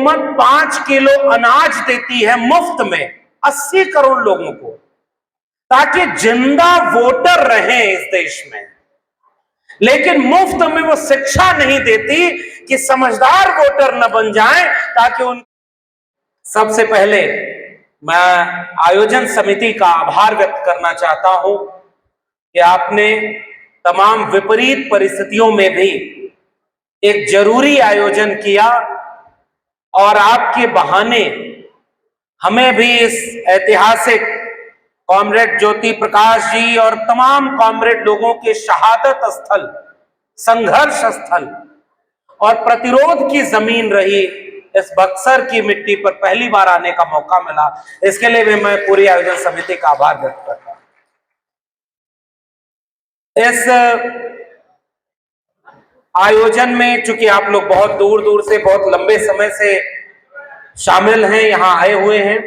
हुकूमत 5 किलो अनाज देती है मुफ्त में 80 करोड़ लोगों को, ताकि जिंदा वोटर रहे इस देश में। लेकिन मुफ्त में वो शिक्षा नहीं देती कि समझदार वोटर न बन जाएं, ताकि उन सबसे पहले मैं आयोजन समिति का आभार व्यक्त करना चाहता हूं कि आपने तमाम विपरीत परिस्थितियों में भी एक जरूरी आयोजन किया और आपके बहाने हमें भी इस ऐतिहासिक कॉमरेड ज्योति प्रकाश जी और तमाम कॉमरेड लोगों के शहादत स्थल, संघर्ष स्थल और प्रतिरोध की जमीन रही इस बक्सर की मिट्टी पर पहली बार आने का मौका मिला। इसके लिए भी मैं पूरी आयोजन समिति का आभार व्यक्त करता हूं। इस आयोजन में चूंकि आप लोग बहुत दूर दूर से, बहुत लंबे समय से शामिल हैं, यहां आए हुए हैं,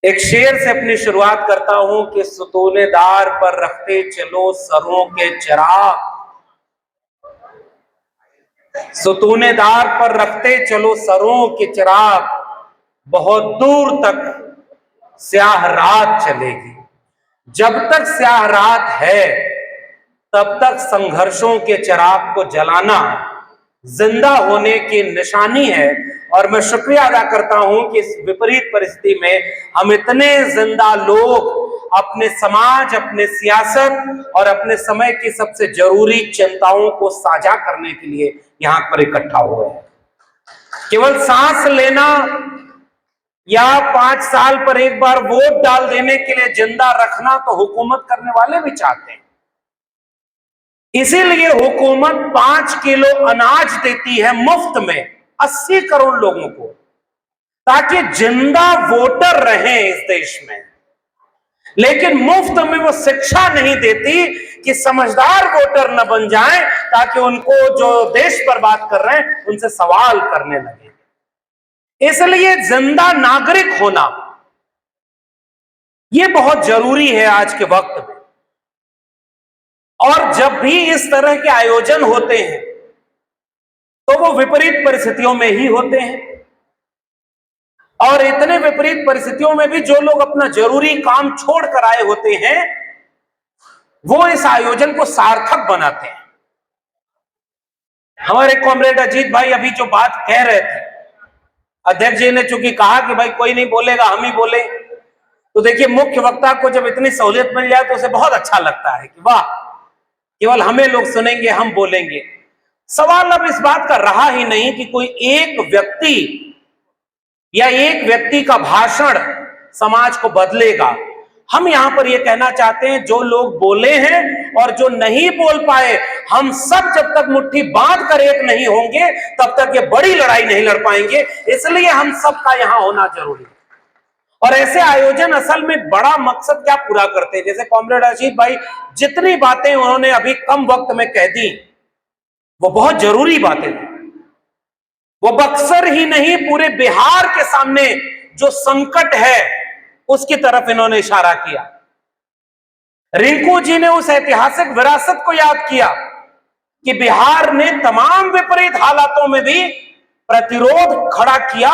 एक शेर से अपनी शुरुआत करता हूं कि सुतूनेदार पर रखते चलो सरों के चिराग, सुतूनेदार पर रखते चलो सरों के चिराग, बहुत दूर तक स्याह रात चलेगी। जब तक स्याह रात है तब तक संघर्षों के चिराग को जलाना जिंदा होने की निशानी है। और मैं शुक्रिया अदा करता हूं कि इस विपरीत परिस्थिति में हम इतने जिंदा लोग अपने समाज, अपने सियासत और अपने समय की सबसे जरूरी चिंताओं को साझा करने के लिए यहां पर इकट्ठा हुए हैं। केवल सांस लेना या 5 साल पर एक बार वोट डाल देने के लिए जिंदा रखना तो हुकूमत करने वाले भी चाहते हैं। इसीलिए हुकूमत 5 किलो अनाज देती है मुफ्त में 80 करोड़ लोगों को, ताकि जिंदा वोटर रहे इस देश में। लेकिन मुफ्त में वो शिक्षा नहीं देती कि समझदार वोटर न बन जाएं, ताकि उनको जो देश पर बात कर रहे हैं उनसे सवाल करने लगे। इसलिए जिंदा नागरिक होना यह बहुत जरूरी है आज के वक्त में। और जब भी इस तरह के आयोजन होते हैं तो वो विपरीत परिस्थितियों में ही होते हैं। और इतने विपरीत परिस्थितियों में भी जो लोग अपना जरूरी काम छोड़कर आए होते हैं वो इस आयोजन को सार्थक बनाते हैं। हमारे कॉमरेड अजीत भाई अभी जो बात कह रहे थे, अध्यक्ष जी ने चूंकि कहा कि भाई कोई नहीं बोलेगा, हम ही बोले, तो देखिए मुख्य वक्ता को जब इतनी सहूलियत मिल जाए तो उसे बहुत अच्छा लगता है कि वाह, केवल हमें लोग सुनेंगे, हम बोलेंगे। सवाल अब इस बात का रहा ही नहीं कि कोई एक व्यक्ति या एक व्यक्ति का भाषण समाज को बदलेगा। हम यहां पर यह कहना चाहते हैं, जो लोग बोले हैं और जो नहीं बोल पाए, हम सब जब तक मुट्ठी बांध कर एक नहीं होंगे तब तक ये बड़ी लड़ाई नहीं लड़ पाएंगे। इसलिए हम सबका यहां होना जरूरी है। और ऐसे आयोजन असल में बड़ा मकसद क्या पूरा करते हैं। जैसे कॉमरेड अजीत भाई जितनी बातें उन्होंने अभी कम वक्त में कह दी, वो बहुत जरूरी बातें थी। वो बक्सर ही नहीं, पूरे बिहार के सामने जो संकट है उसकी तरफ इन्होंने इशारा किया। रिंकू जी ने उस ऐतिहासिक विरासत को याद किया कि बिहार ने तमाम विपरीत हालातों में भी प्रतिरोध खड़ा किया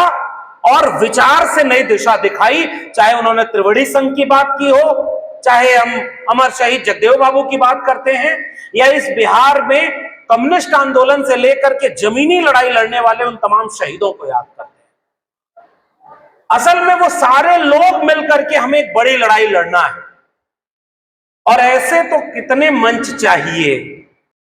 और विचार से नई दिशा दिखाई। चाहे उन्होंने त्रिवेणी संघ की बात की हो, चाहे हम अमर शहीद जगदेव बाबू की बात करते हैं, या इस बिहार में कम्युनिस्ट आंदोलन से लेकर के जमीनी लड़ाई लड़ने वाले उन तमाम शहीदों को याद करते हैं। असल में वो सारे लोग मिलकर के हमें एक बड़ी लड़ाई लड़ना है। और ऐसे तो कितने मंच चाहिए